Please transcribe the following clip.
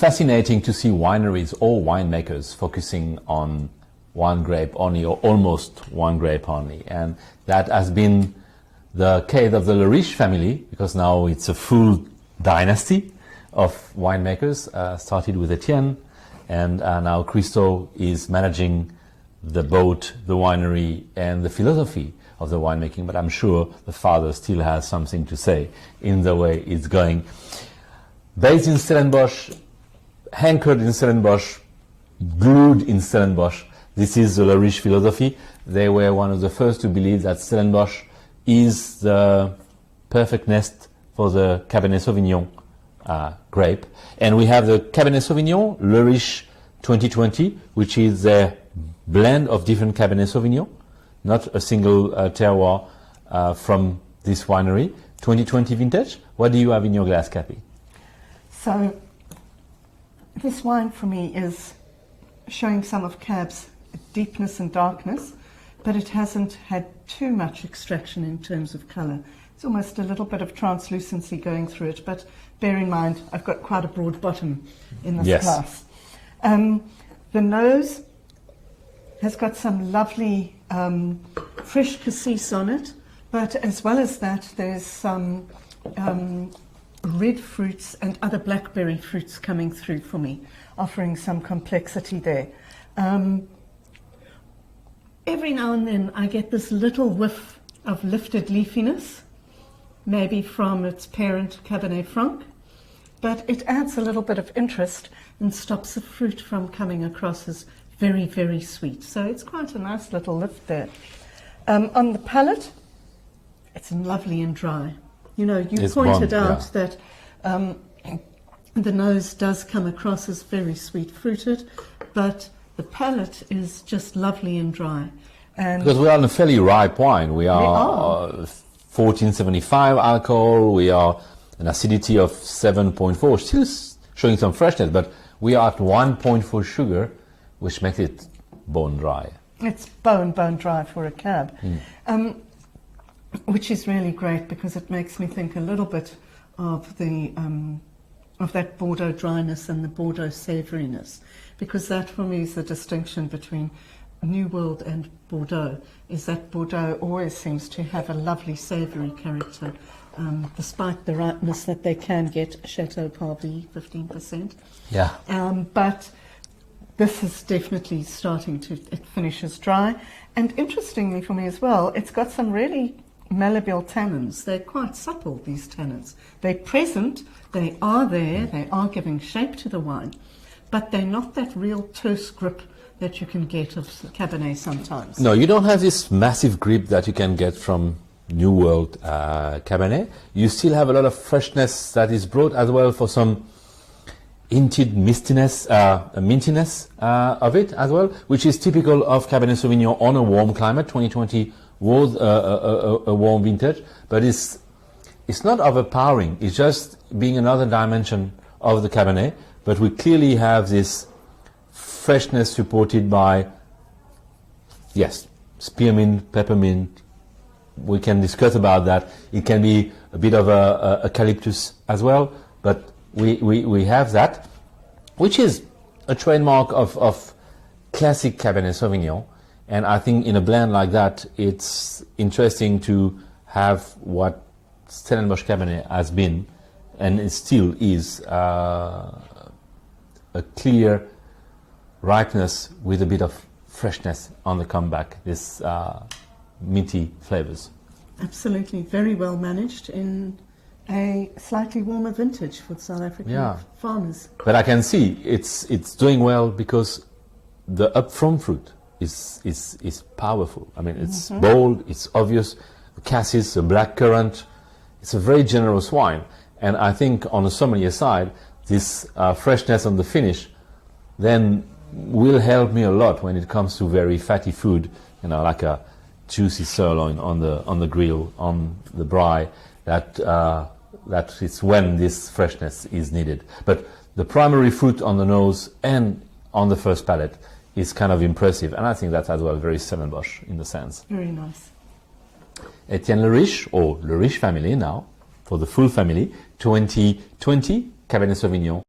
fascinating to see wineries or winemakers focusing on one grape only, or almost one grape only. And that has been the case of the Riche family, because now it's a full dynasty of winemakers, started with Etienne, and now Christo is managing the boat, the winery, and the philosophy of the winemaking. But I'm sure the father still has something to say in the way it's going. Based in Stellenbosch, anchored in Stellenbosch, glued in Stellenbosch, this is the Riche philosophy. They were one of the first to believe that Stellenbosch is the perfect nest for the Cabernet Sauvignon grape. And we have the Cabernet Sauvignon, Le Riche 2020, which is a blend of different Cabernet Sauvignon, not a single terroir from this winery. 2020 vintage. What do you have in your glass, Cappy? So this wine for me is showing some of Cab's deepness and darkness, but it hasn't had too much extraction in terms of colour. It's almost a little bit of translucency going through it, but bear in mind I've got quite a broad bottom in this glass. The nose has got some lovely fresh cassis on it, but as well as that there's some red fruits and other blackberry fruits coming through for me, offering some complexity there. Every now and then I get this little whiff of lifted leafiness, maybe from its parent Cabernet Franc, but it adds a little bit of interest and stops the fruit from coming across as very, very sweet. So it's quite a nice little lift there. On the palate, it's lovely and dry. You know, you pointed out that the nose does come across as very sweet fruited, but the palate is just lovely and dry. And because we are on a fairly ripe wine. We are 1475 alcohol, we are an acidity of 7.4, still showing some freshness, but we are at 1.4 sugar, which makes it bone dry. It's bone dry for a cab, which is really great because it makes me think a little bit of the of that Bordeaux dryness and the Bordeaux savouriness, because that for me is the distinction between New World and Bordeaux, is that Bordeaux always seems to have a lovely savoury character, despite the ripeness that they can get. Chateau Parby, 15%. Yeah. But this is definitely starting to, it finishes dry. And interestingly for me as well, it's got some really malleable tannins. They're quite supple, these tannins. They're present, they are there, they are giving shape to the wine, but they're not that real terse grip that you can get of Cabernet sometimes. No, you don't have this massive grip that you can get from New World Cabernet. You still have a lot of freshness that is brought as well for some hinted mintiness of it as well, which is typical of Cabernet Sauvignon on a warm climate. 2020 was a warm vintage, but it's not overpowering. It's just being another dimension of the Cabernet, but we clearly have this freshness supported by, yes, spearmint, peppermint. We can discuss about that. It can be a bit of a eucalyptus as well, but we have that, which is a trademark of classic Cabernet Sauvignon. And I think in a blend like that, it's interesting to have what Stellenbosch Cabernet has been, and it still is, a clear ripeness with a bit of freshness on the comeback, this minty flavors. Absolutely, very well managed in a slightly warmer vintage for South African farmers. But I can see it's doing well because the upfront fruit is powerful. I mean, it's bold, it's obvious. The cassis, the black currant, it's a very generous wine. And I think on the sommelier side, this freshness on the finish then will help me a lot when it comes to very fatty food, you know, like a juicy sirloin on the grill, on the braai. That is when this freshness is needed. But the primary fruit on the nose and on the first palate is kind of impressive, and I think that's as well very Stellenbosch in the sense. Very nice. Etienne Le Riche, or Le Riche family now, for the full family, 2020 Cabernet Sauvignon.